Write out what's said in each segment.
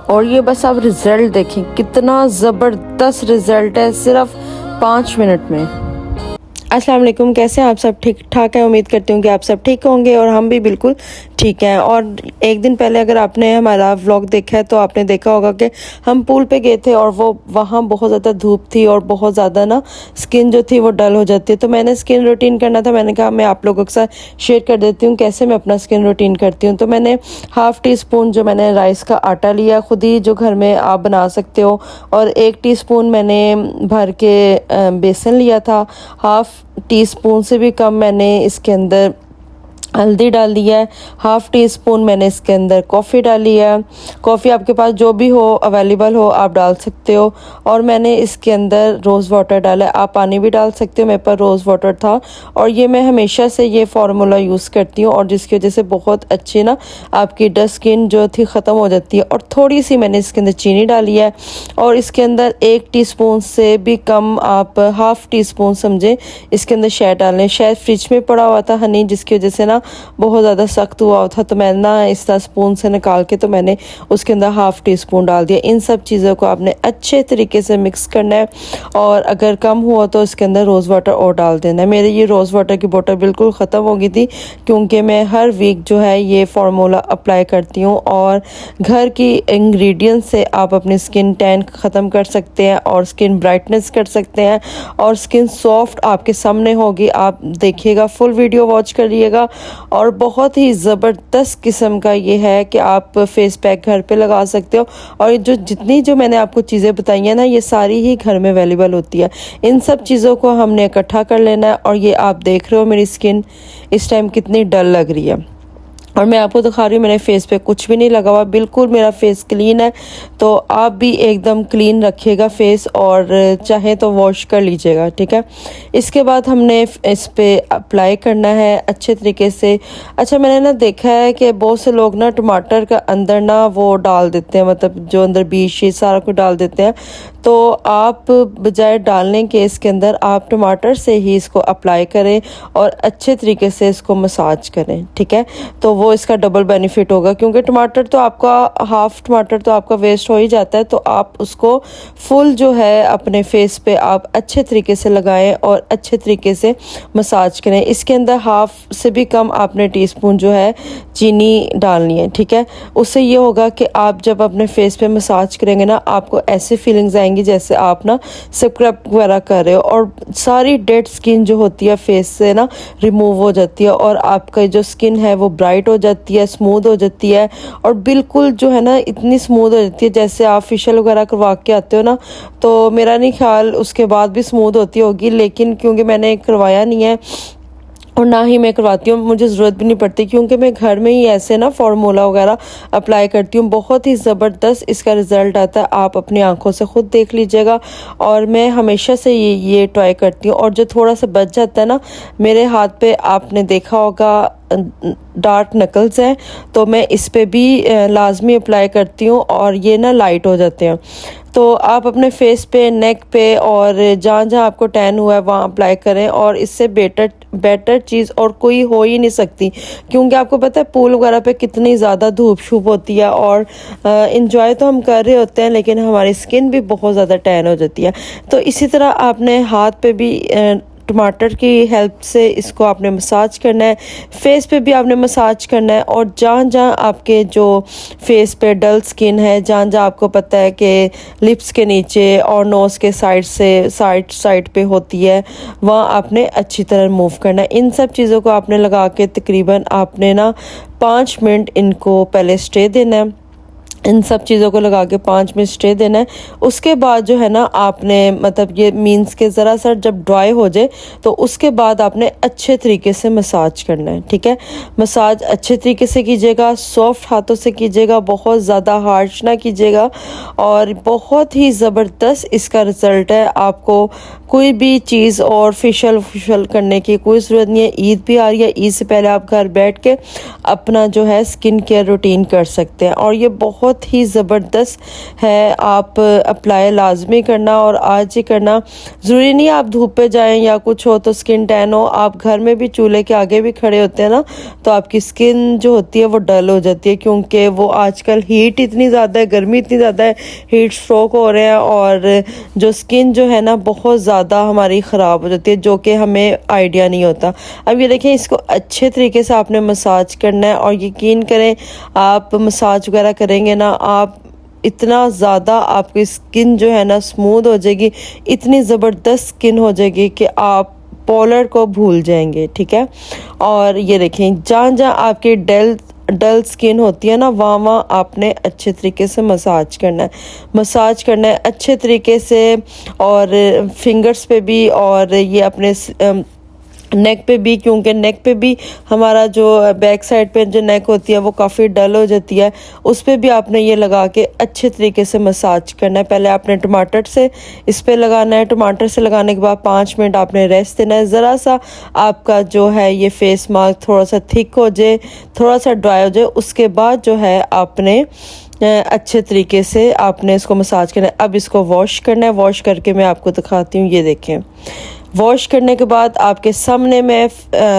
और ये बस आप रिज़ल्ट देखें, कितना ज़बरदस्त रिज़ल्ट है सिर्फ 5 मिनट में। अस्सलाम वालेकुम, कैसे हैं आप सब? ठीक ठाक है। उम्मीद करती हूँ कि आप सब ठीक होंगे और हम भी बिल्कुल ठीक हैं। और एक दिन पहले अगर आपने हमारा व्लॉग देखा है तो आपने देखा होगा कि हम पूल पे गए थे और वो वहाँ बहुत ज़्यादा धूप थी और बहुत ज़्यादा ना स्किन जो थी वो डल हो जाती है। तो मैंने स्किन रूटीन करना था, मैंने कहा मैं आप लोगों के साथ शेयर कर देती हूँ कैसे मैं अपना स्किन रूटीन करती हूँ। तो मैंने हाफ़ टी स्पून जो मैंने राइस का आटा लिया, खुद ही जो घर में आप बना सकते हो, और 1 टीस्पून मैंने भर के बेसन लिया था। हाफ़ टी स्पून से भी कम मैंने इसके अंदर हल्दी डाल दिया है। हाफ़ टी स्पून मैंने इसके अंदर कॉफ़ी डाली है। कॉफ़ी आपके पास जो भी हो, अवेलेबल हो, आप डाल सकते हो। और मैंने इसके अंदर रोज़ वाटर डाला है, आप पानी भी डाल सकते हो, मेरे पास रोज़ वाटर था। और ये मैं हमेशा से ये फार्मूला यूज़ करती हूँ और जिसकी वजह से बहुत अच्छी ना आपकी डस्ट स्किन जो थी ख़त्म हो जाती है। और थोड़ी सी मैंने इसके अंदर चीनी डाली है और इसके अंदर 1 टीस्पून से भी कम, आप हाफ़ टी स्पून समझे, इसके अंदर शहद डालें। शहद फ्रिज में पड़ा हुआ था हनी, जिसकी वजह से ना बहुत ज़्यादा सख्त हुआ था, तो मैंने ना इस तरह स्पून से निकाल के तो मैंने उसके अंदर हाफ़ टी स्पून डाल दिया। इन सब चीज़ों को आपने अच्छे तरीके से मिक्स करना है और अगर कम हुआ तो इसके अंदर रोज़ वाटर और डाल देना है। मेरी ये रोज़ वाटर की बोतल बिल्कुल ख़त्म हो गई थी क्योंकि मैं हर वीक जो है ये फार्मूला अप्लाई करती हूँ। और घर की इंग्रेडिएंट से आप अपनी स्किन टैन ख़त्म कर सकते हैं और स्किन ब्राइटनेस कर सकते हैं और स्किन सॉफ्ट आपके सामने होगी। आप देखिएगा, फुल वीडियो वॉच करिएगा। और बहुत ही ज़बरदस्त किस्म का ये है कि आप फेस पैक घर पे लगा सकते हो। और जितनी जो मैंने आपको चीज़ें बताई हैं ना, ये सारी ही घर में अवेलेबल होती है। इन सब चीज़ों को हमने इकट्ठा कर लेना है। और ये आप देख रहे हो मेरी स्किन इस टाइम कितनी डल लग रही है। और मैं आपको दिखा रही हूँ मेरे फेस पे कुछ भी नहीं लगा हुआ, बिल्कुल मेरा फेस क्लीन है। तो आप भी एकदम क्लीन रखिएगा फेस और चाहे तो वॉश कर लीजिएगा, ठीक है। इसके बाद हमने इस पे अप्लाई करना है अच्छे तरीके से। अच्छा, मैंने ना देखा है कि बहुत से लोग ना टमाटर का अंदर ना वो डाल देते हैं, मतलब जो अंदर बीज शीज सारा कुछ डाल देते हैं। तो आप बजाय डालने के इसके अंदर आप टमाटर से ही इसको अप्लाई करें और अच्छे तरीके से इसको मसाज करें, ठीक है। तो वो इसका डबल बेनिफिट होगा क्योंकि टमाटर तो आपका, हाफ़ टमाटर तो आपका वेस्ट हो ही जाता है। तो आप उसको फुल जो है अपने फेस पे आप अच्छे तरीके से लगाएं और अच्छे तरीके से मसाज करें। इसके अंदर हाफ़ से भी कम आपने टीस्पून जो है चीनी डालनी है, ठीक है। उससे ये होगा कि आप जब अपने फेस पे मसाज करेंगे ना, आपको ऐसे फीलिंग्स आएंगी जैसे आप ना स्क्रब वगैरह कर रहे हो और सारी डेड स्किन जो होती है फेस से ना रिमूव हो जाती है और आपका जो स्किन है वो ब्राइट हो जाती है, स्मूथ हो जाती है। और बिल्कुल जो है ना इतनी स्मूथ हो जाती है जैसे आप फेशियल वगैरह करवा के आते हो ना। तो मेरा नहीं ख्याल उसके बाद भी स्मूथ होती होगी, लेकिन क्योंकि मैंने करवाया नहीं है और ना ही मैं करवाती हूँ, मुझे ज़रूरत भी नहीं पड़ती क्योंकि मैं घर में ही ऐसे ना फार्मूला वगैरह अप्लाई करती हूँ। बहुत ही ज़बरदस्त इसका रिज़ल्ट आता है, आप अपनी आंखों से ख़ुद देख लीजिएगा। और मैं हमेशा से ये ट्राई करती हूँ। और जो थोड़ा सा बच जाता है ना मेरे हाथ पे, आपने देखा होगा डार्क नकल्स हैं, तो मैं इस पे भी लाजमी अप्लाई करती हूँ और ये ना लाइट हो जाते हैं। तो आप अपने फेस पे, नेक पे और जहाँ जहाँ आपको टैन हुआ है वहाँ अप्लाई करें। और इससे बेटर चीज़ और कोई हो ही नहीं सकती क्योंकि आपको पता है पूल वगैरह पे कितनी ज़्यादा धूप शूप होती है और इंजॉय तो हम कर रहे होते हैं लेकिन हमारी स्किन भी बहुत ज़्यादा टैन हो जाती है। तो इसी तरह आपने हाथ पे भी टमाटर की हेल्प से इसको आपने मसाज करना है, फेस पे भी आपने मसाज करना है। और जहाँ जहाँ आपके जो फेस पे डल स्किन है, जहाँ जहाँ आपको पता है कि लिप्स के नीचे और नोज़ के साइड से साइड पे होती है, वहाँ आपने अच्छी तरह मूव करना है। इन सब चीज़ों को आपने लगा के तकरीबन आपने ना 5 मिनट इनको पहले स्टे देना है। इन सब चीज़ों को लगा के 5 मिनट स्टे देना है। उसके बाद जो है ना आपने, मतलब ये मीन्स के ज़रा सा जब ड्राई हो जाए तो उसके बाद आपने अच्छे तरीके से मसाज करना है, ठीक है। मसाज अच्छे तरीके से कीजिएगा, सॉफ्ट हाथों से कीजिएगा, बहुत ज़्यादा हार्श ना कीजिएगा। और बहुत ही ज़बरदस्त इसका रिज़ल्ट है। आपको कोई भी चीज़ और फेशियल करने की कोई ज़रूरत नहीं है। ईद भी आ रही है, ईद से पहले आप घर बैठ के अपना जो है स्किन केयर रूटीन कर सकते हैं। और ये बहुत बहुत ही ज़बरदस्त है। आप अप्लाई लाजमी करना और आज ही करना। ज़रूरी नहीं आप धूप पे जाएं या कुछ हो तो स्किन टैन हो, आप घर में भी चूल्हे के आगे भी खड़े होते हैं ना, तो आपकी स्किन जो होती है वो डल हो जाती है, क्योंकि वो आजकल हीट इतनी ज़्यादा है, गर्मी इतनी ज़्यादा है, हीट स्ट्रोक हो रहे हैं और जो स्किन जो है ना बहुत ज़्यादा हमारी ख़राब हो जाती है, जो कि हमें आइडिया नहीं होता। अब ये देखें, इसको अच्छे तरीके से आपने मसाज करना है और यकीन करें आप मसाज वगैरह करेंगे ना, आप इतना ज़्यादा आपकी स्किन जो है ना स्मूथ हो जाएगी, इतनी ज़बरदस्त स्किन हो जाएगी कि आप पॉलर को भूल जाएंगे। ठीक है, और ये देखें जहाँ जहाँ आपकी डल स्किन होती है ना, वहाँ आपने अच्छे तरीके से मसाज करना है अच्छे तरीके से, और फिंगर्स पे भी और ये अपने नेक पे भी, क्योंकि नेक पे भी हमारा जो बैक साइड पे जो नेक होती है वो काफ़ी डल हो जाती है, उस पर भी आपने ये लगा के अच्छे तरीके से मसाज करना है। पहले आपने टमाटर से इस पे लगाना है, टमाटर से लगाने के बाद 5 मिनट आपने रेस्ट देना है। ज़रा सा आपका जो है ये फेस मास्क थोड़ा सा थिक हो जाए, थोड़ा सा ड्राई हो जाए, उसके बाद जो है आपने अच्छे तरीके से आपने इसको मसाज करना है। अब इसको वॉश करना है, वॉश करके मैं आपको दिखाती हूँ। ये देखें, वॉश करने के बाद आपके सामने मैं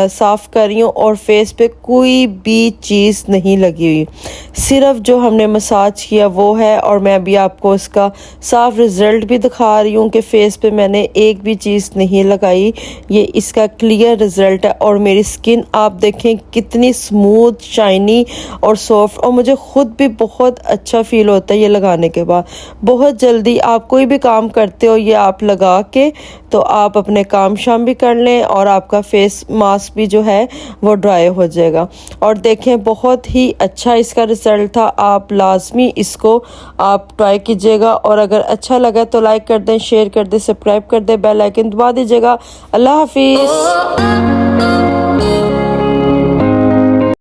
साफ़ कर रही हूँ और फेस पे कोई भी चीज़ नहीं लगी हुई, सिर्फ जो हमने मसाज किया वो है। और मैं अभी आपको इसका साफ रिज़ल्ट भी दिखा रही हूँ कि फेस पे मैंने एक भी चीज़ नहीं लगाई, ये इसका क्लियर रिज़ल्ट है। और मेरी स्किन आप देखें कितनी स्मूथ, शाइनी और सॉफ्ट, और मुझे ख़ुद भी बहुत अच्छा फ़ील होता है ये लगाने के बाद। बहुत जल्दी आप कोई भी काम करते हो ये आप लगा के तो आप अपने काम शाम भी कर लें और आपका फेस मास्क भी जो है वो ड्राई हो जाएगा। और देखें बहुत ही अच्छा इसका रिज़ल्ट था, आप लाजमी इसको आप ट्राई कीजिएगा। और अगर अच्छा लगा तो लाइक कर दें, शेयर कर दें, सब्सक्राइब कर दें, बेल आइकन दबा दीजिएगा। अल्लाह हाफिज़।